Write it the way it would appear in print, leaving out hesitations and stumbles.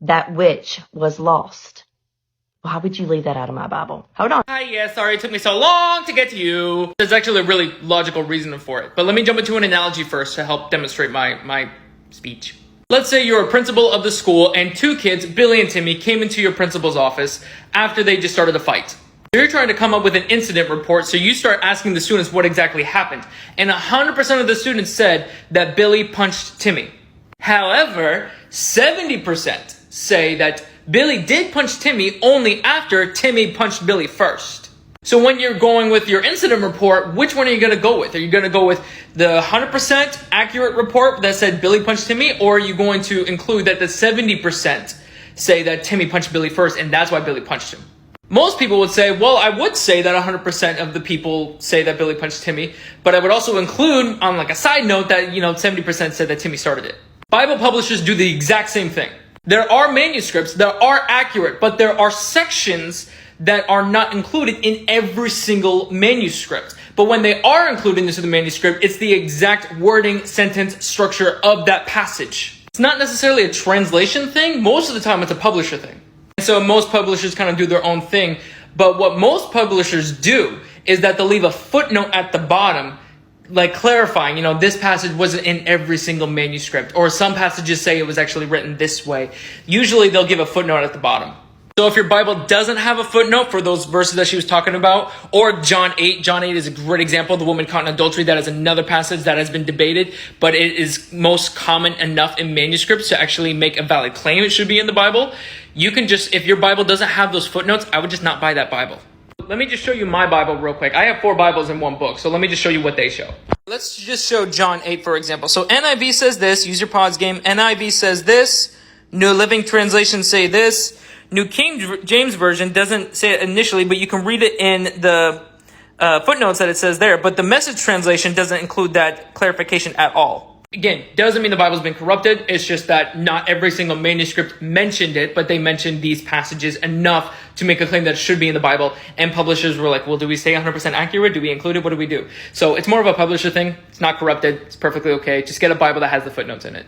that which was lost. Why would you leave that out of my Bible? Hold on. Hi, yeah, sorry it took me so long to get to you. There's actually a really logical reason for it. But let me jump into an analogy first to help demonstrate my speech. Let's say you're a principal of the school and two kids, Billy and Timmy, came into your principal's office after they just started a fight. So you're trying to come up with an incident report, so you start asking the students what exactly happened. And 100% of the students said that Billy punched Timmy. However, 70% say that Billy did punch Timmy only after Timmy punched Billy first. So when you're going with your incident report, which one are you going to go with? Are you going to go with the 100% accurate report that said Billy punched Timmy? Or are you going to include that the 70% say that Timmy punched Billy first and that's why Billy punched him? Most people would say, well, I would say that 100% of the people say that Billy punched Timmy, but I would also include on like a side note that, 70% said that Timmy started it. Bible publishers do the exact same thing. There are manuscripts that are accurate, but there are sections that are not included in every single manuscript. But when they are included into the manuscript, it's the exact wording, sentence, structure of that passage. It's not necessarily a translation thing. Most of the time, it's a publisher thing. And so most publishers kind of do their own thing. But what most publishers do is that they'll leave a footnote at the bottom like clarifying, this passage wasn't in every single manuscript, or some passages say it was actually written this way. Usually they'll give a footnote at the bottom. So if your Bible doesn't have a footnote for those verses that she was talking about, or John 8 is a great example, the woman caught in adultery, that is another passage that has been debated, but it is most common enough in manuscripts to actually make a valid claim it should be in the Bible. You can just, if your Bible doesn't have those footnotes, I would just not buy that Bible. Let me just show you my Bible real quick. I have 4 Bibles in one book, so let me just show you what they show. Let's just show John 8, for example. So NIV says this, use your pause game. NIV says this, New Living Translation say this. New King James Version doesn't say it initially, but you can read it in the footnotes that it says there. But the Message translation doesn't include that clarification at all. Again, doesn't mean the Bible's been corrupted. It's just that not every single manuscript mentioned it, but they mentioned these passages enough to make a claim that it should be in the Bible. And publishers were like, well, do we stay 100% accurate? Do we include it? What do we do? So it's more of a publisher thing. It's not corrupted. It's perfectly okay. Just get a Bible that has the footnotes in it.